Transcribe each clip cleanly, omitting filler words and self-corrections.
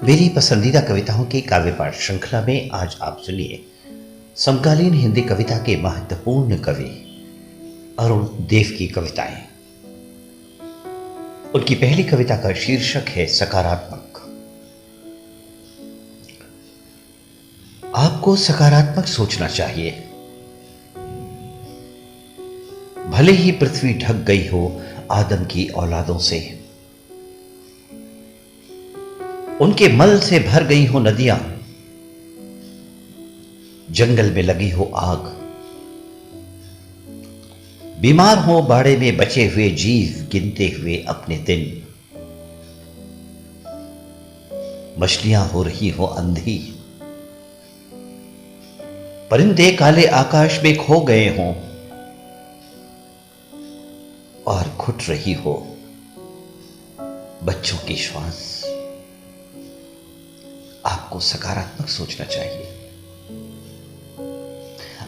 मेरी पसंदीदा कविताओं की काव्य पाठ श्रृंखला में आज आप सुनिए समकालीन हिंदी कविता के महत्वपूर्ण कवि अरुण देव की कविताएं। उनकी पहली कविता का शीर्षक है सकारात्मक। आपको सकारात्मक सोचना चाहिए। भले ही पृथ्वी ढक गई हो आदम की औलादों से, उनके मल से भर गई हो नदियां, जंगल में लगी हो आग, बीमार हो बाड़े में बचे हुए जीव गिनते हुए अपने दिन, मछलियां हो रही हो अंधी, परिंदे काले आकाश में खो गए हों और घुट रही हो बच्चों की श्वास। आपको सकारात्मक सोचना चाहिए।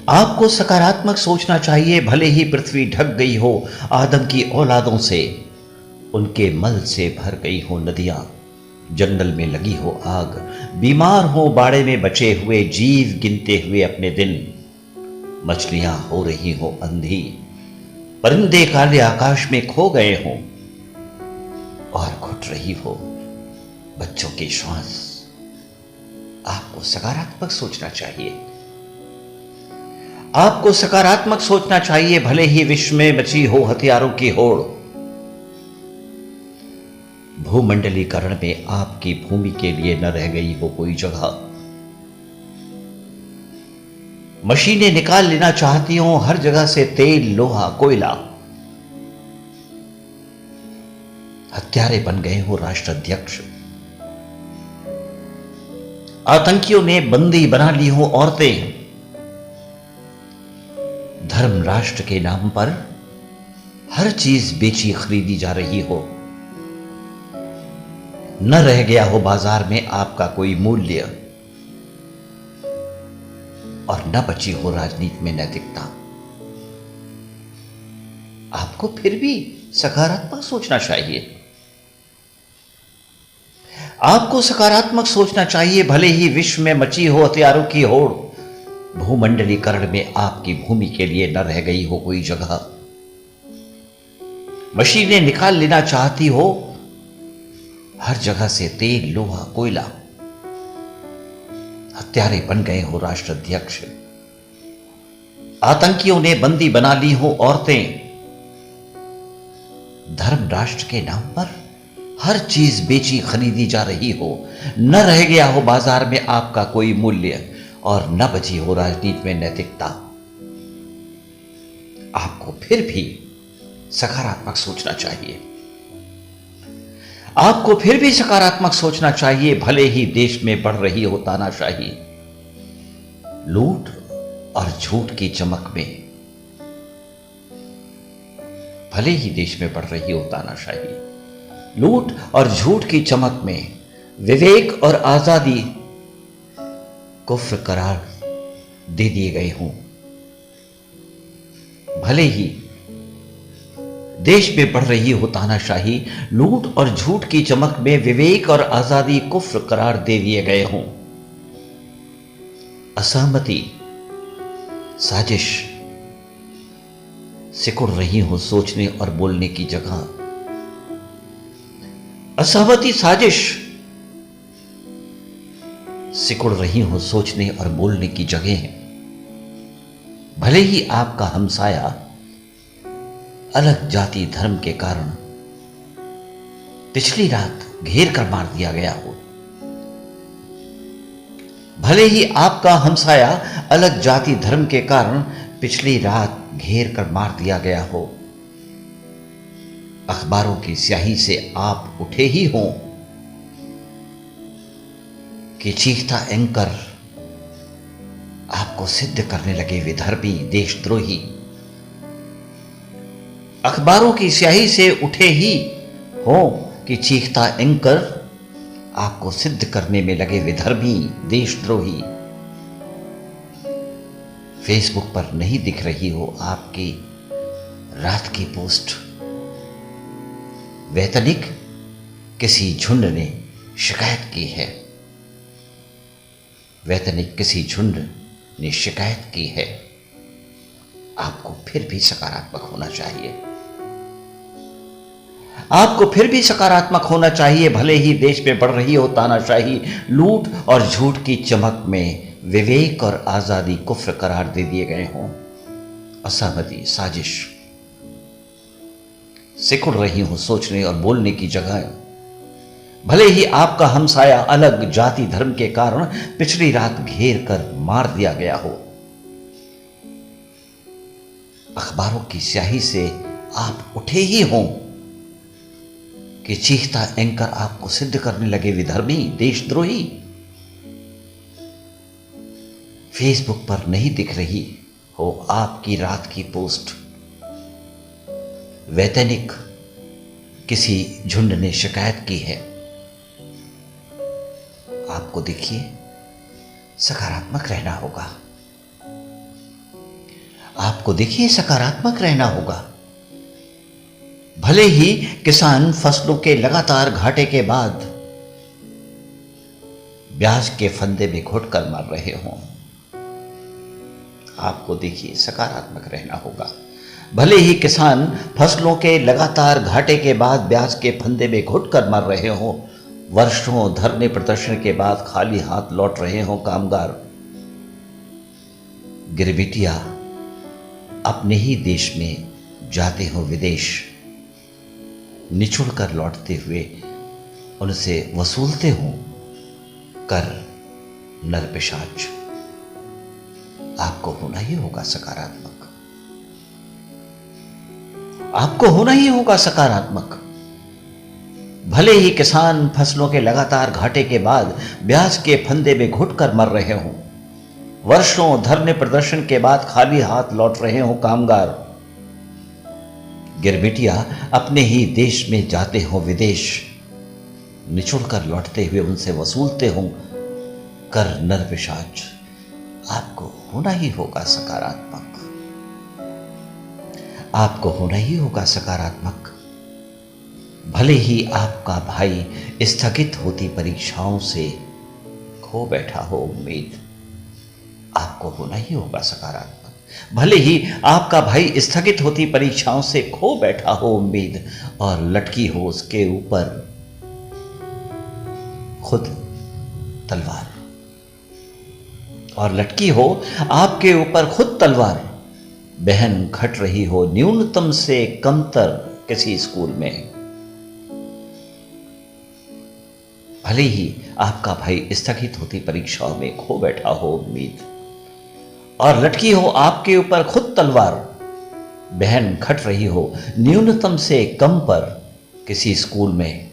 आपको सकारात्मक सोचना चाहिए। भले ही पृथ्वी ढक गई हो आदम की औलादों से, उनके मल से भर गई हो नदियां, जंगल में लगी हो आग, बीमार हो बाड़े में बचे हुए जीव गिनते हुए अपने दिन, मछलियां हो रही हो अंधी, परिंदे काले आकाश में खो गए हों और घुट रही हो बच्चों की श्वास। आपको सकारात्मक सोचना चाहिए। आपको सकारात्मक सोचना चाहिए। भले ही विश्व में मची हो हथियारों की होड़, भूमंडलीकरण में आपकी भूमि के लिए न रह गई हो कोई जगह, मशीनें निकाल लेना चाहती हो हर जगह से तेल, लोहा, कोयला, हत्यारे बन गए हो राष्ट्राध्यक्ष, आतंकियों ने बंदी बना ली हो औरतें, धर्म राष्ट्र के नाम पर हर चीज बेची खरीदी जा रही हो, न रह गया हो बाजार में आपका कोई मूल्य और न बची हो राजनीति में नैतिकता। आपको फिर भी सकारात्मक सोचना चाहिए। आपको सकारात्मक सोचना चाहिए। भले ही विश्व में मची हो हथियारों की होड़, भूमंडलीकरण में आपकी भूमि के लिए न रह गई हो कोई जगह, मशीनें निकाल लेना चाहती हो हर जगह से तेल, लोहा, कोयला, हत्यारे बन गए हो राष्ट्राध्यक्ष, आतंकियों ने बंदी बना ली हो औरतें, धर्म राष्ट्र के नाम पर हर चीज बेची खरीदी जा रही हो, न रह गया हो बाजार में आपका कोई मूल्य और न बची हो राजनीति में नैतिकता। आपको फिर भी सकारात्मक सोचना चाहिए। आपको फिर भी सकारात्मक सोचना चाहिए। भले ही देश में बढ़ रही हो तानाशाही, लूट और झूठ की चमक में, भले ही देश में बढ़ रही हो तानाशाही, लूट और झूठ की चमक में विवेक और आजादी कुफ्र करार दे दिए गए हों। भले ही देश में बढ़ रही हो तानाशाही, लूट और झूठ की चमक में विवेक और आजादी कुफ्र करार दे दिए गए हों। असहमति, साजिश सिकुड़ रही हो सोचने और बोलने की जगह। असहमति, साजिश सिकुड़ रही हो सोचने और बोलने की जगह। भले ही आपका हमसाया अलग जाति धर्म के कारण पिछली रात घेर कर मार दिया गया हो, भले ही आपका हमसाया अलग जाति धर्म के कारण पिछली रात घेर कर मार दिया गया हो, अखबारों की स्याही से आप उठे ही हों कि चीखता एंकर आपको सिद्ध करने लगे विधर्मी, देशद्रोही। अखबारों की स्याही से उठे ही हों कि चीखता एंकर आपको सिद्ध करने में लगे विधर्मी, देशद्रोही। फेसबुक पर नहीं दिख रही हो आपकी रात की पोस्ट, वैतनिक किसी झुंड ने शिकायत की है। वैतनिक किसी झुंड ने शिकायत की है, आपको फिर भी सकारात्मक होना चाहिए। आपको फिर भी सकारात्मक होना चाहिए, भले ही देश में बढ़ रही हो तानाशाही, लूट और झूठ की चमक में विवेक और आजादी कुफ्र करार दे दिए गए हों। असहमति, साजिश सिकुड़ रही हो सोचने और बोलने की जगह। भले ही आपका हमसाया अलग जाति धर्म के कारण पिछली रात घेर कर मार दिया गया हो, अखबारों की स्याही से आप उठे ही हों कि चीखता एंकर आपको सिद्ध करने लगे विधर्मी, देशद्रोही। फेसबुक पर नहीं दिख रही हो आपकी रात की पोस्ट, वैतनिक किसी झुंड ने शिकायत की है, आपको देखिए सकारात्मक रहना होगा। आपको देखिए सकारात्मक रहना होगा। भले ही किसान फसलों के लगातार घाटे के बाद ब्याज के फंदे में घुटकर मर रहे हों, आपको देखिए सकारात्मक रहना होगा। भले ही किसान फसलों के लगातार घाटे के बाद ब्याज के फंदे में घुटकर मर रहे हों, वर्षों धरने प्रदर्शन के बाद खाली हाथ लौट रहे हों कामगार, गिरबिटिया अपने ही देश में जाते हो विदेश, निचुड़ कर लौटते हुए उनसे वसूलते हो कर नरपिशाच, आपको होना ही होगा सकारात्मक। आपको होना ही होगा सकारात्मक। भले ही किसान फसलों के लगातार घाटे के बाद ब्याज के फंदे में घुटकर मर रहे हों, वर्षों धरने प्रदर्शन के बाद खाली हाथ लौट रहे हों कामगार, गिरबिटिया अपने ही देश में जाते हो विदेश, निचुड़ कर लौटते हुए उनसे वसूलते हो कर नरपिशाच, आपको होना ही होगा सकारात्मक। आपको होना ही होगा सकारात्मक। भले ही आपका भाई स्थगित होती परीक्षाओं से खो बैठा हो उम्मीद, आपको होना ही होगा सकारात्मक। भले ही आपका भाई स्थगित होती परीक्षाओं से खो बैठा हो उम्मीद और लटकी हो उसके ऊपर खुद तलवार, और लटकी हो आपके ऊपर खुद तलवार, बहन खट रही हो न्यूनतम से कमतर किसी स्कूल में। भले ही आपका भाई स्थगित होती परीक्षाओं में खो बैठा हो उम्मीद और लटकी हो आपके ऊपर खुद तलवार, बहन खट रही हो न्यूनतम से कम पर किसी स्कूल में।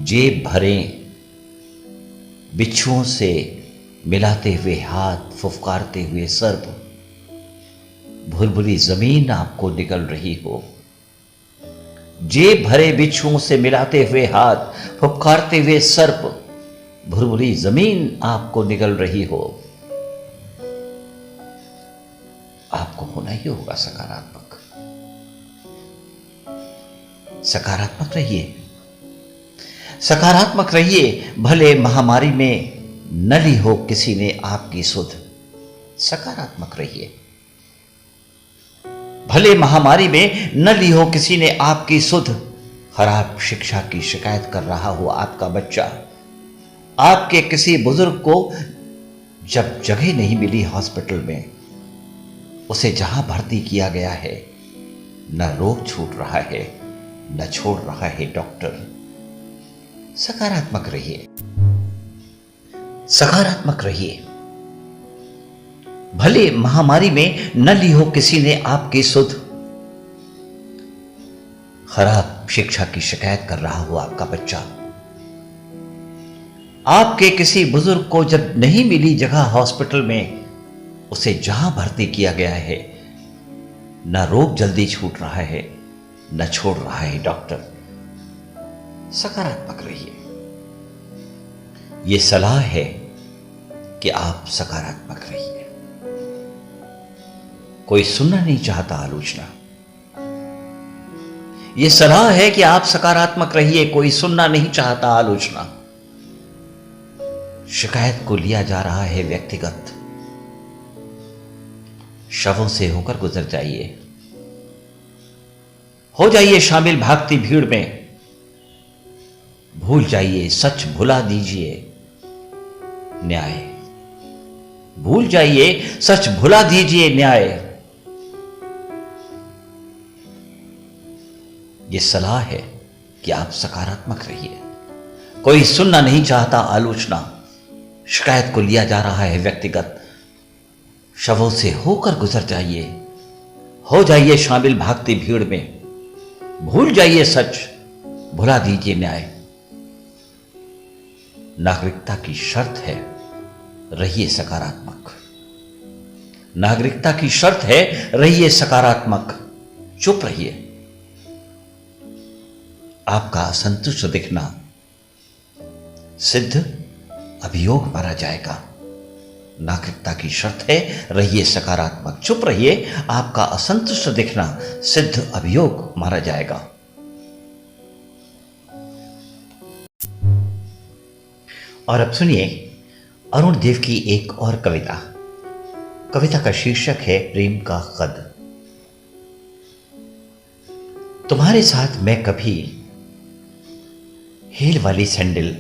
जेब भरे बिच्छुओं से मिलाते हुए हाथ, फुफकारते हुए सर्प, भुरभुरी जमीन आपको निगल रही हो। जेब भरे बिच्छुओं से मिलाते हुए हाथ, फुफकारते हुए सर्प, भुरभुरी जमीन आपको निगल रही हो, आपको होना ही होगा सकारात्मक। सकारात्मक रहिए, सकारात्मक रहिए। भले महामारी में न ली हो किसी ने आपकी सुध, सकारात्मक रहिए। भले महामारी में न ली हो किसी ने आपकी सुध, खराब शिक्षा की शिकायत कर रहा हो आपका बच्चा, आपके किसी बुजुर्ग को जब जगह नहीं मिली हॉस्पिटल में, उसे जहां भर्ती किया गया है न रोग छूट रहा है न छोड़ रहा है डॉक्टर, सकारात्मक रहिए, सकारात्मक रहिए। भले महामारी में न ली हो किसी ने आपकी सुध, खराब शिक्षा की शिकायत कर रहा हो आपका बच्चा, आपके किसी बुजुर्ग को जब नहीं मिली जगह हॉस्पिटल में, उसे जहां भर्ती किया गया है न रोग जल्दी छूट रहा है न छोड़ रहा है डॉक्टर, सकारात्मक रहिए। यह सलाह है कि आप सकारात्मक रहिए। कोई सुनना नहीं चाहता आलोचना, यह सलाह है कि आप सकारात्मक रहिए। कोई सुनना नहीं चाहता आलोचना। शिकायत को लिया जा रहा है व्यक्तिगत। शवों से होकर गुजर जाइए, हो जाइए शामिल भागती भीड़ में। भूल जाइए, सच भुला दीजिए न्याय। भूल जाइए, सच भुला दीजिए न्याय। ये सलाह है कि आप सकारात्मक रहिए। कोई सुनना नहीं चाहता आलोचना। शिकायत को लिया जा रहा है व्यक्तिगत। शवों से होकर गुजर जाइए, हो जाइए शामिल भागती भीड़ में। भूल जाइए सच, भुला दीजिए न्याय। नागरिकता की शर्त है, रहिए सकारात्मक। नागरिकता की शर्त है, रहिए सकारात्मक। चुप रहिए। आपका असंतुष्ट दिखना सिद्ध अभियोग माना जाएगा। नागरिकता की शर्त है, रहिए सकारात्मक। चुप रहिए। आपका असंतुष्ट दिखना सिद्ध अभियोग माना जाएगा। और अब सुनिए अरुण देव की एक और कविता। कविता का शीर्षक है प्रेम का कद। तुम्हारे साथ मैं कभी हील वाली सैंडल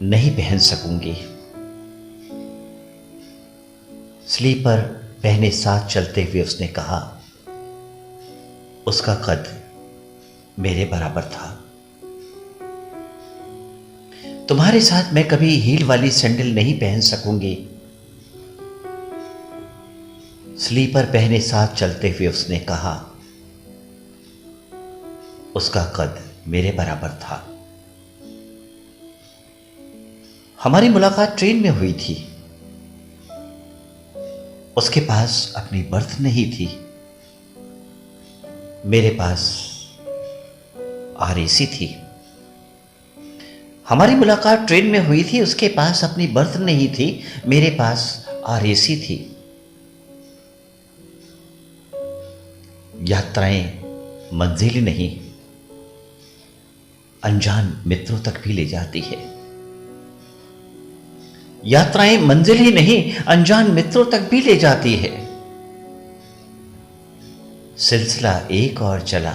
नहीं पहन सकूंगी। स्लीपर पहने साथ चलते हुए उसने कहा। उसका कद मेरे बराबर था। तुम्हारे साथ मैं कभी हील वाली सैंडल नहीं पहन सकूंगी। स्लीपर पहने साथ चलते हुए उसने कहा। उसका कद मेरे बराबर था। हमारी मुलाकात ट्रेन में हुई थी। उसके पास अपनी बर्थ नहीं थी। मेरे पास आरएसी थी। हमारी मुलाकात ट्रेन में हुई थी। उसके पास अपनी बर्थ नहीं थी, मेरे पास आरएसी थी। यात्राएं मंजिल नहीं, अनजान मित्रों तक भी ले जाती है। यात्राएं मंजिल ही नहीं, अनजान मित्रों तक भी ले जाती है। सिलसिला एक और चला,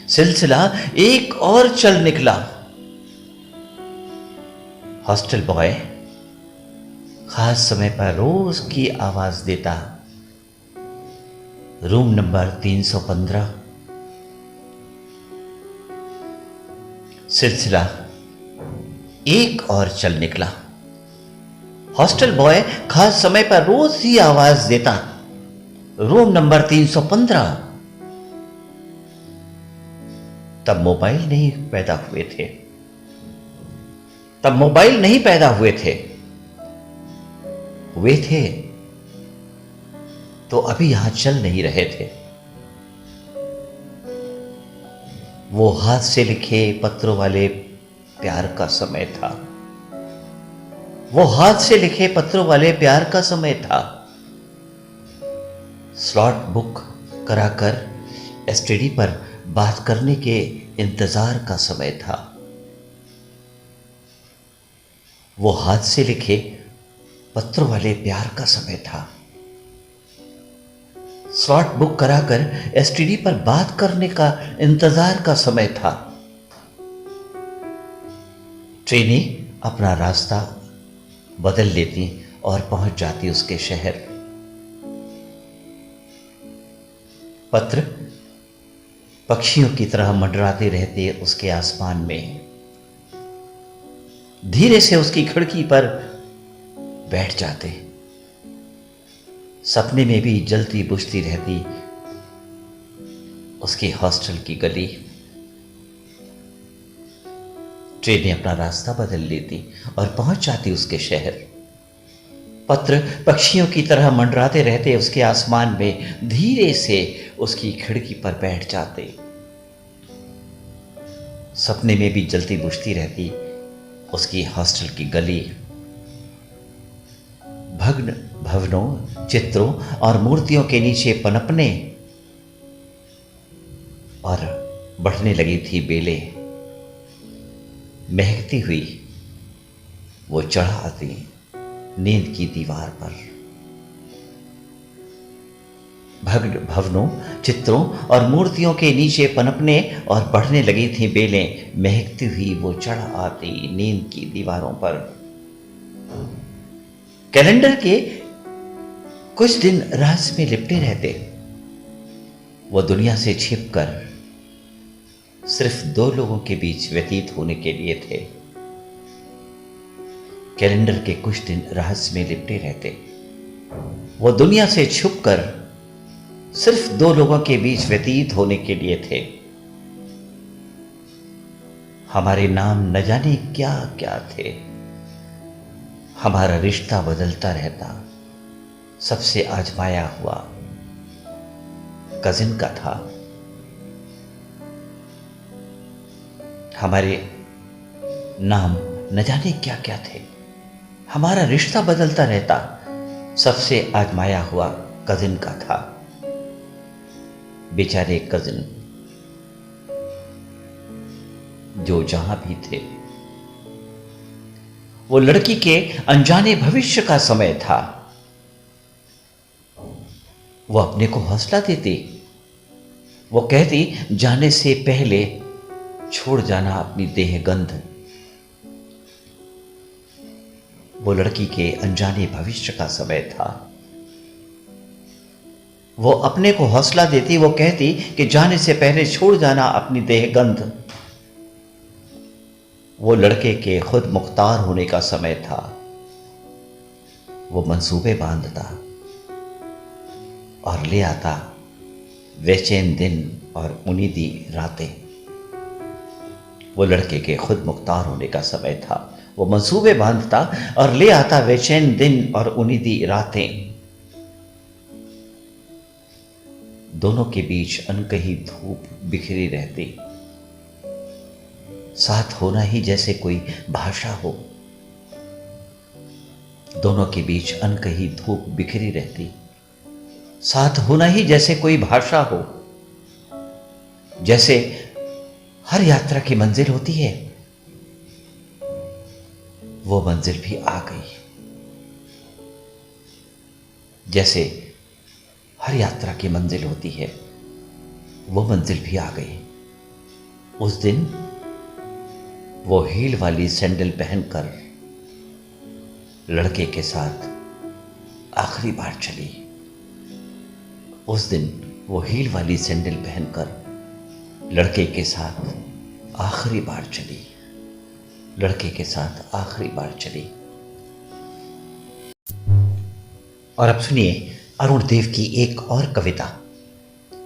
सिलसिला एक और चल निकला। हॉस्टल बॉय खास समय पर रोज की आवाज देता। Room number 315। सिलसिला एक और चल निकला। हॉस्टल बॉय खास समय पर रोज ही आवाज देता। Room number 315। तब मोबाइल नहीं पैदा हुए थे। तब मोबाइल नहीं पैदा हुए थे। हुए थे तो अभी यहां चल नहीं रहे थे। वो हाथ से लिखे पत्रों वाले प्यार का समय था। वो हाथ से लिखे पत्रों वाले प्यार का समय था। स्लॉट बुक कराकर एसटीडी पर बात करने के इंतजार का समय था। वो हाथ से लिखे पत्रों वाले प्यार का समय था। स्लॉट बुक कराकर एसटीडी पर बात करने का इंतजार का समय था। ट्रेनें अपना रास्ता बदल लेती और पहुंच जाती उसके शहर। पत्र पक्षियों की तरह मंडराते रहते उसके आसमान में। धीरे से उसकी खिड़की पर बैठ जाते। सपने में भी जलती बुझती रहती उसकी हॉस्टल की गली। ट्रेनें अपना रास्ता बदल लेती और पहुंच जाती उसके शहर। पत्र पक्षियों की तरह मंडराते रहते उसके आसमान में। धीरे से उसकी खिड़की पर बैठ जाते। सपने में भी जलती बुझती रहती उसकी हॉस्टल की गली। भग्न भवनों, चित्रों और मूर्तियों के नीचे पनपने और बढ़ने लगी थी बेलें। महकती हुई वो चढ़ आती नींद की दीवार पर। भग्न भवनों, चित्रों और मूर्तियों के नीचे पनपने और बढ़ने लगी थी बेलें, महकती हुई वो चढ़ आती नींद की दीवारों पर। कैलेंडर के कुछ दिन रहस्य में लिपटे रहते। वो दुनिया से छिपकर सिर्फ दो लोगों के बीच व्यतीत होने के लिए थे। कैलेंडर के कुछ दिन रहस्य में लिपटे रहते। वो दुनिया से छुपकर सिर्फ दो लोगों के बीच व्यतीत होने के लिए थे। हमारे नाम न जाने क्या क्या थे। हमारा रिश्ता बदलता रहता। सबसे आजमाया हुआ कजिन का था। हमारे नाम न जाने क्या क्या थे। हमारा रिश्ता बदलता रहता। सबसे आजमाया हुआ कजिन का था। बेचारे कजिन जो जहां भी थे। वो लड़की के अनजाने भविष्य का समय था। वो अपने को हौसला देती। वो कहती, जाने से पहले छोड़ जाना अपनी देह गंध। वो लड़की के अनजाने भविष्य का समय था। वो अपने को हौसला देती। वो कहती कि जाने से पहले छोड़ जाना अपनी देह गंध। वो लड़के के खुद मुख्तार होने का समय था। वो मंसूबे बांधता और ले आता बेचैन दिन और उनीदी रातें। वो लड़के के खुद मुख्तार होने का समय था। वो मंसूबे बांधता और ले आता बेचैन दिन और उनीदी रातें। दोनों के बीच अनकही धूप बिखरी रहती। साथ होना ही जैसे कोई भाषा हो। दोनों के बीच अनकही धूप बिखरी रहती। साथ होना ही जैसे कोई भाषा हो। जैसे हर यात्रा की मंजिल होती है, वो मंजिल भी आ गई। जैसे हर यात्रा की मंजिल होती है, वो मंजिल भी आ गई। उस दिन वो हील वाली सैंडल पहनकर लड़के के साथ आखिरी बार चली। उस दिन वो हील वाली सैंडल पहनकर लड़के के साथ आखिरी बार चली। लड़के के साथ आखिरी बार चली। और अब सुनिए अरुण देव की एक और कविता।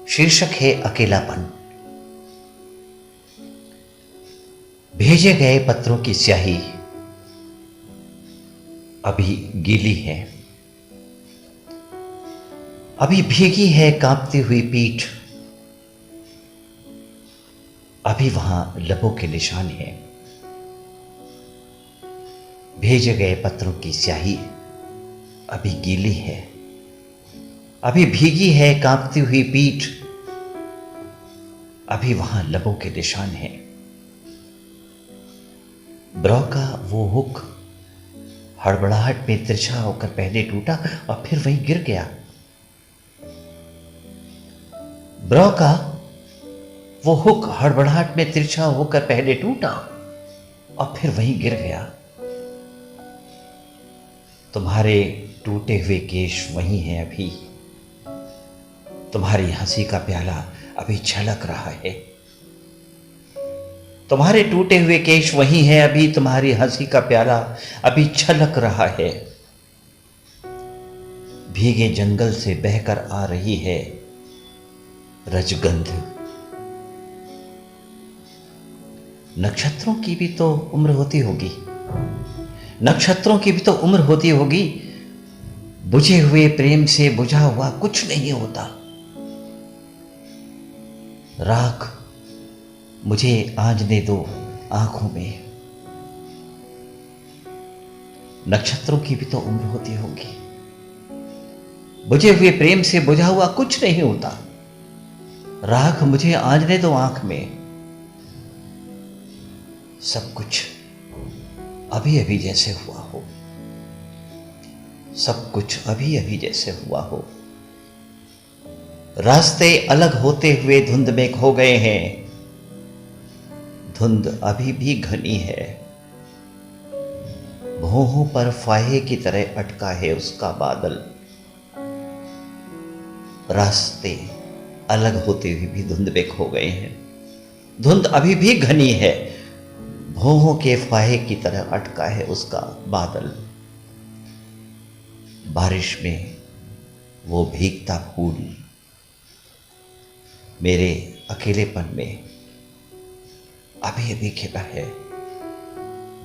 शीर्षक है अकेलापन। भेजे गए पत्रों की स्याही अभी गीली है। अभी भीगी है कांपती हुई पीठ। अभी वहां लबों के निशान हैं। भेजे गए पत्रों की स्याही अभी गीली है। अभी भीगी है कांपती हुई पीठ। अभी वहां लबों के निशान हैं। ब्रो का वो हुक हड़बड़ाहट में तिरछा होकर पहले टूटा और फिर वहीं गिर गया। ब्रो का वो हुक हड़बड़ाहट में तिरछा होकर पहले टूटा और फिर वहीं गिर गया। तुम्हारे टूटे हुए केश वहीं हैं अभी। तुम्हारी हंसी का प्याला अभी छलक रहा है। तुम्हारे टूटे हुए केश वहीं हैं अभी। तुम्हारी हंसी का प्याला अभी छलक रहा है। भीगे जंगल से बहकर आ रही है रजगंध। नक्षत्रों की भी तो उम्र होती होगी। नक्षत्रों की भी तो उम्र होती होगी। बुझे हुए प्रेम से बुझा हुआ कुछ नहीं होता। राख मुझे आंजने दो आंखों में। नक्षत्रों की भी तो उम्र होती होगी। बुझे हुए प्रेम से बुझा हुआ कुछ नहीं होता। राख मुझे आंजने दो आंख में। सब कुछ अभी अभी जैसे हुआ हो, सब कुछ अभी अभी जैसे हुआ हो। रास्ते अलग होते हुए धुंध में खो गए हैं, धुंध अभी भी घनी है। भौहों पर फाहे की तरह अटका है उसका बादल। रास्ते अलग होते हुए भी धुंध में खो गए हैं, धुंध अभी भी घनी है। भौहों के फाहे की तरह अटका है उसका बादल। बारिश में वो भीगता फूल मेरे अकेलेपन में अभी अभी खिला है।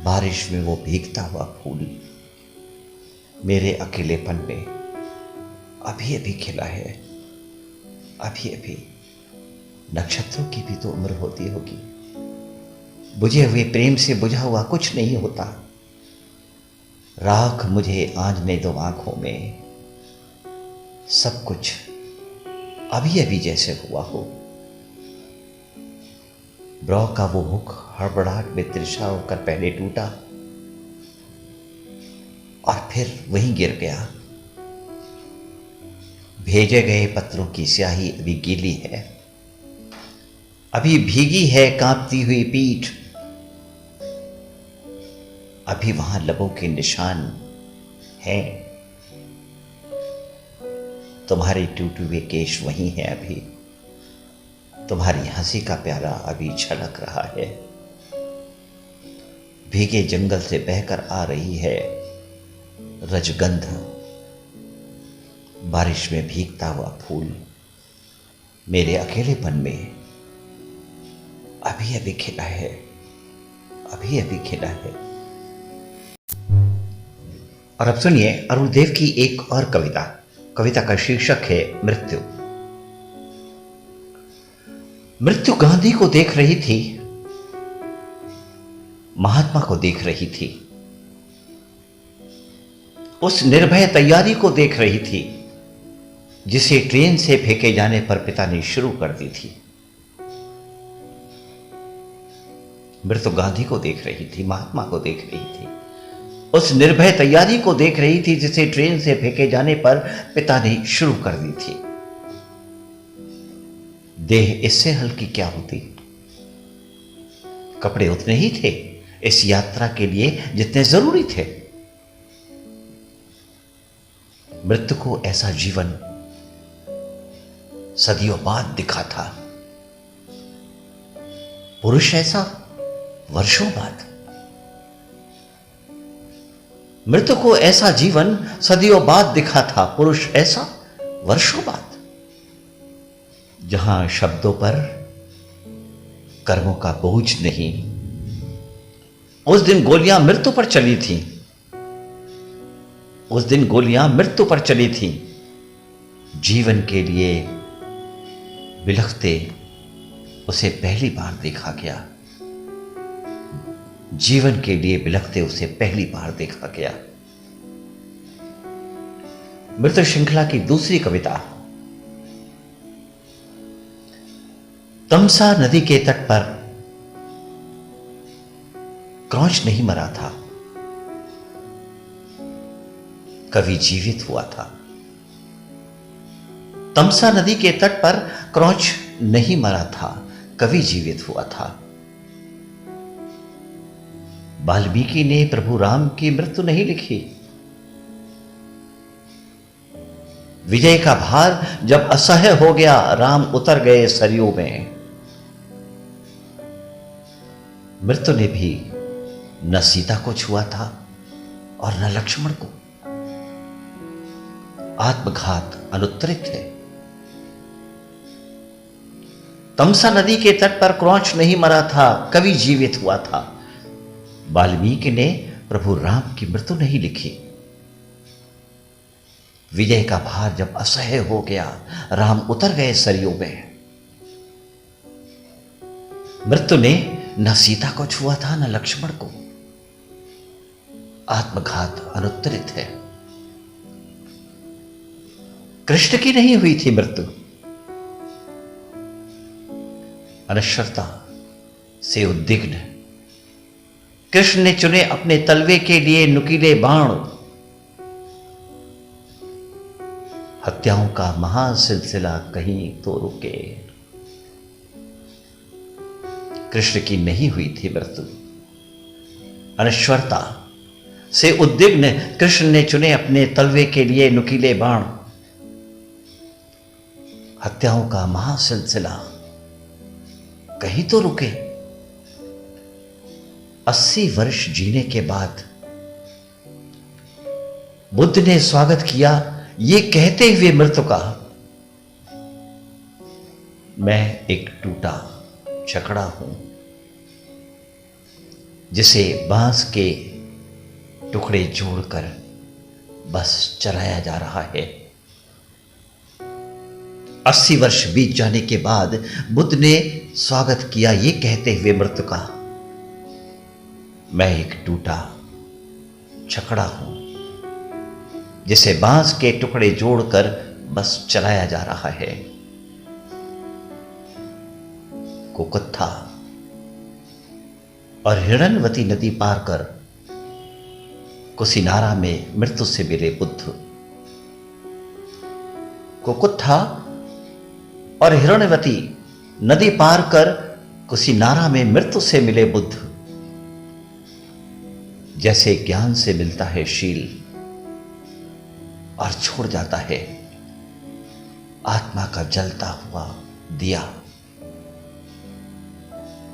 बारिश में वो भीगता हुआ फूल मेरे अकेलेपन में अभी अभी खिला है। अभी अभी नक्षत्रों की भी तो उम्र होती होगी। बुझे हुए प्रेम से बुझा हुआ कुछ नहीं होता। राख मुझे आंजने दो आंखों में, सब कुछ अभी अभी जैसे हुआ हो। ब्रौ का वो मुख हड़बड़ाहट में तिरछा होकर पहले टूटा और फिर वहीं गिर गया। भेजे गए पत्रों की स्याही अभी गीली है, अभी भीगी है कांपती हुई पीठ। अभी वहां लबों के निशान हैं, तुम्हारे टूटे हुए केश वहीं है। अभी तुम्हारी हंसी का प्याला अभी छलक रहा है। भीगे जंगल से बहकर आ रही है रजगंध। बारिश में भीगता हुआ फूल मेरे अकेलेपन में अभी अभी खिला है, अभी अभी खिला है। और अब सुनिए अरुण देव की एक और कविता। कविता का शीर्षक है मृत्यु। मृत्यु गांधी को देख रही थी, महात्मा को देख रही थी, उस निर्भय तैयारी को देख रही थी जिसे ट्रेन से फेंके जाने पर पिता ने शुरू कर दी थी। मृत्यु गांधी को देख रही थी, महात्मा को देख रही थी, उस निर्भय तैयारी को देख रही थी जिसे ट्रेन से फेंके जाने पर पिता ने शुरू कर दी थी। देह इससे हल्की क्या होती? कपड़े उतने ही थे इस यात्रा के लिए जितने जरूरी थे। मृत्यु को ऐसा जीवन सदियों बाद दिखा था, पुरुष ऐसा वर्षों बाद। मृत्यु को ऐसा जीवन सदियों बाद दिखा था, पुरुष ऐसा वर्षों बाद। जहां शब्दों पर कर्मों का बोझ नहीं, उस दिन गोलियां मृत्यु पर चली थीं, उस दिन गोलियां मृत्यु पर चली थीं। जीवन के लिए बिलखते उसे पहली बार देखा गया, जीवन के लिए बिलखते उसे पहली बार देखा गया। मृत्यु श्रृंखला की दूसरी कविता। तमसा नदी के तट पर क्रौच नहीं मरा था, कवि जीवित हुआ था। तमसा नदी के तट पर क्रौच नहीं मरा था, कवि जीवित हुआ था। वाल्मीकि ने प्रभु राम की मृत्यु नहीं लिखी। विजय का भार जब असह्य हो गया, राम उतर गए सरयू में। मृत्यु ने भी न सीता को छुआ था और न लक्ष्मण को। आत्मघात अनुत्तरित है। तमसा नदी के तट पर क्रौच नहीं मरा था, कवि जीवित हुआ था। वाल्मीकि ने प्रभु राम की मृत्यु नहीं लिखी। विजय का भार जब असह्य हो गया, राम उतर गए सरयू में। मृत्यु ने न सीता को छुआ था न लक्ष्मण को। आत्मघात अनुत्तरित है। कृष्ण की नहीं हुई थी मृत्यु। अनश्वरता से उद्विग्न कृष्ण ने चुने अपने तलवे के लिए नुकीले बाण। हत्याओं का महासिलसिला कहीं तो रुके। कृष्ण की नहीं हुई थी मृत्यु। अनश्वरता से उद्विग्न कृष्ण ने चुने अपने तलवे के लिए नुकीले बाण। हत्याओं का महासिलसिला कहीं तो रुके। 80 वर्ष जीने के बाद बुद्ध ने स्वागत किया ये कहते हुए मृत्यु का, मैं एक टूटा छकड़ा हूं जिसे बांस के टुकड़े जोड़कर बस चलाया जा रहा है। 80 वर्ष बीत जाने के बाद बुद्ध ने स्वागत किया ये कहते हुए मृत्यु का, मैं एक टूटा छकड़ा हूं जिसे बांस के टुकड़े जोड़कर बस चलाया जा रहा है। कुकुत्था और हिरण्यवती नदी पार कर कुशीनारा में मृत्यु से मिले बुद्ध। कुकुत्था और हिरण्यवती नदी पार कर कुशीनारा में मृत्यु से मिले बुद्ध। जैसे ज्ञान से मिलता है शील और छोड़ जाता है आत्मा का जलता हुआ दिया।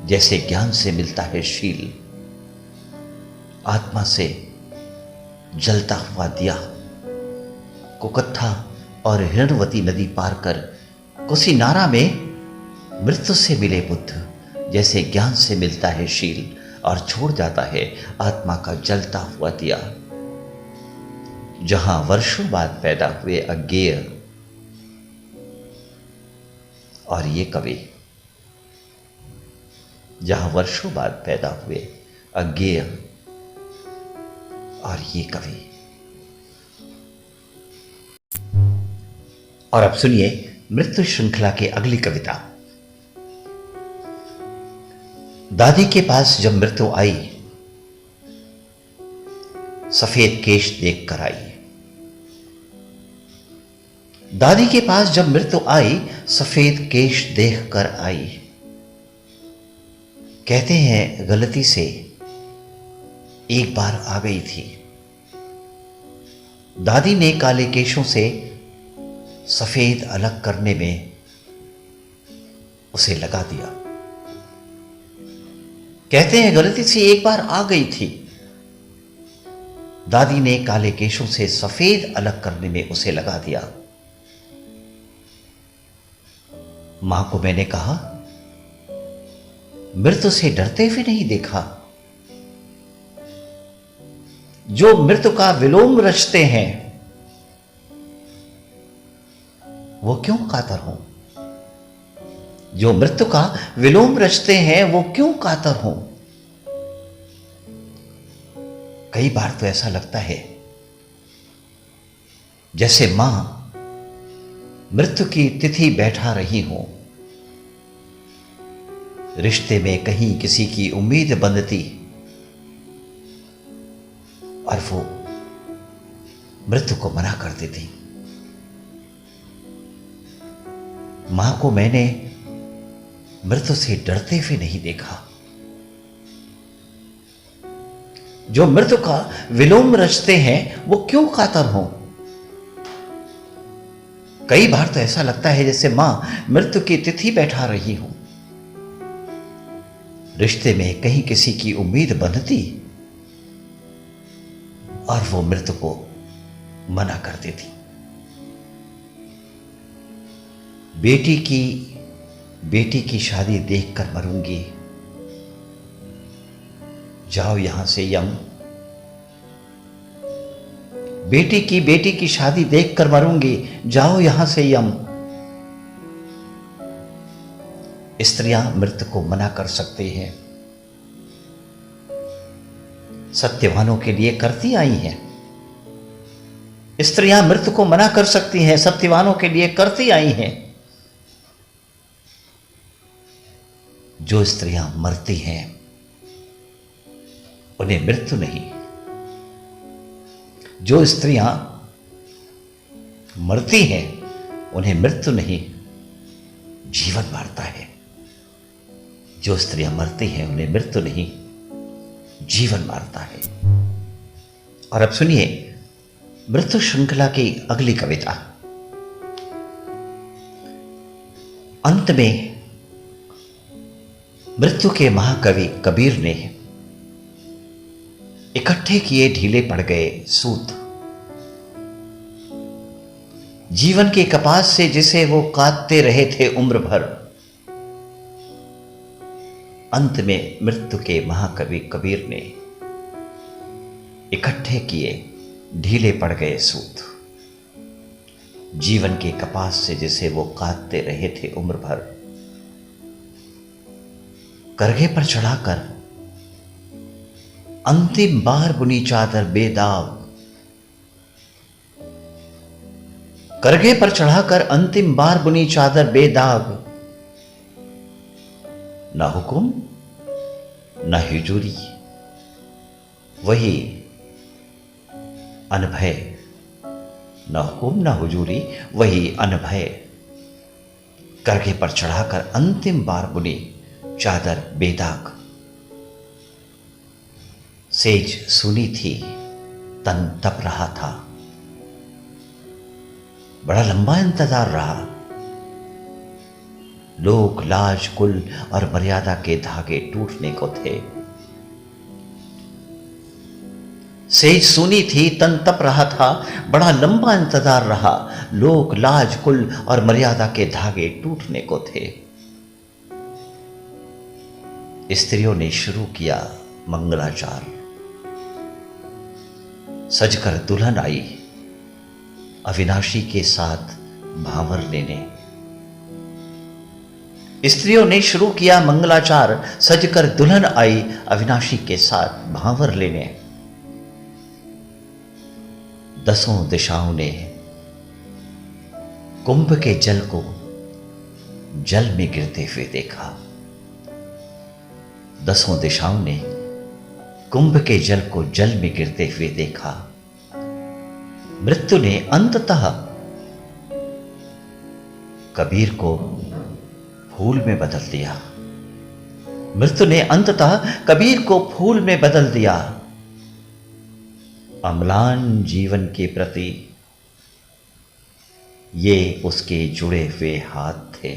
जैसे ज्ञान से मिलता है शील, आत्मा से जलता हुआ दिया। कुकुत्था और हिरण्यवती नदी पार कर कुशीनारा में मृत्यु से मिले बुद्ध। जैसे ज्ञान से मिलता है शील और छोड़ जाता है आत्मा का जलता हुआ दिया। जहां वर्षों बाद पैदा हुए अज्ञेय और ये कवि, जहां वर्षों बाद पैदा हुए अज्ञेय और ये कवि। और अब सुनिए मृत्यु श्रृंखला की अगली कविता। दादी के पास जब मृत्यु आई, सफेद केश देखकर आई। दादी के पास जब मृत्यु आई, सफेद केश देखकर आई। कहते हैं गलती से एक बार आ गई थी। दादी ने काले केशों से सफेद अलग करने में उसे लगा दिया। कहते हैं गलती से एक बार आ गई थी। दादी ने काले केशों से सफेद अलग करने में उसे लगा दिया। मां को मैंने कहा, मृत्यु से डरते हुए नहीं देखा। जो मृत्यु का विलोम रचते हैं वो क्यों कातर हों? जो मृत्यु का विलोम रचते हैं वो क्यों कातर हों? कई बार तो ऐसा लगता है जैसे मां मृत्यु की तिथि बैठा रही हो। रिश्ते में कहीं किसी की उम्मीद बंधती और वो मृत्यु को मना कर देती। मां को मैंने मृत्यु से डरते हुए नहीं देखा। जो मृत्यु का विलोम रचते हैं वो क्यों कातर हों? कई बार तो ऐसा लगता है जैसे मां मृत्यु की तिथि बैठा रही हो। रिश्ते में कहीं किसी की उम्मीद बंधती और वो मृत्यु को मना कर देती। बेटी की शादी देखकर मरूंगी, जाओ यहां से यम। बेटी की शादी देखकर मरूंगी, जाओ यहां से यम। स्त्रियां मृत्यु को मना कर सकते हैं, सत्यवानों के लिए करती आई हैं। स्त्रियां मृत्यु को मना कर सकती हैं, सत्यवानों के लिए करती आई हैं। जो स्त्रियां मरती हैं उन्हें मृत्यु नहीं। जो स्त्रियां मरती हैं उन्हें मृत्यु नहीं, जीवन मारता है। जो स्त्रियां मरती हैं उन्हें मृत्यु नहीं, जीवन मारता है। और अब सुनिए मृत्यु श्रृंखला की अगली कविता। अंत में मृत्यु के महाकवि कबीर ने इकट्ठे किए ढीले पड़ गए सूत, जीवन के कपास से जिसे वो काटते रहे थे उम्र भर। अंत में मृत्यु के महाकवि कबीर ने इकट्ठे किए ढीले पड़ गए सूत, जीवन के कपास से जिसे वो काटते रहे थे उम्र भर। करघे पर चढ़ाकर अंतिम बार बुनी चादर बेदाग, करघे पर चढ़ाकर अंतिम बार बुनी चादर बेदाग। न हुक्म न हुजूरी, वही अनभय। न हुक्म न हुजूरी, वही अनभय। करघे पर चढ़ाकर अंतिम बार बुनी चादर बेदाग। सेज सुनी थी, तन तप रहा था। बड़ा लंबा इंतजार रहा। लोक लाज कुल और मर्यादा के धागे टूटने को थे। सेज सुनी थी, तन तप रहा था। बड़ा लंबा इंतजार रहा। लोक लाज कुल और मर्यादा के धागे टूटने को थे। स्त्रियों ने शुरू किया मंगलाचार। सजकर दुल्हन आई अविनाशी के साथ भांवर लेने। स्त्रियों ने शुरू किया मंगलाचार। सजकर दुल्हन आई अविनाशी के साथ भांवर लेने। दसों दिशाओं ने कुंभ के जल को जल में गिरते हुए देखा। दसों दिशाओं ने कुंभ के जल को जल में गिरते हुए देखा। मृत्यु ने अंततः कबीर को फूल में बदल दिया। मृत्यु ने अंततः कबीर को फूल में बदल दिया। अम्लान जीवन के प्रति ये उसके जुड़े हुए हाथ थे।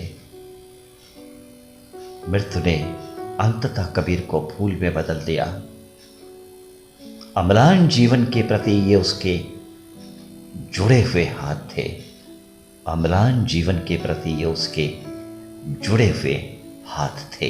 मृत्यु ने अंततः कबीर को फूल में बदल दिया। अम्लान जीवन के प्रति ये उसके जुड़े हुए हाथ थे। अम्लान जीवन के प्रति ये उसके जुड़े हुए हाथ थे।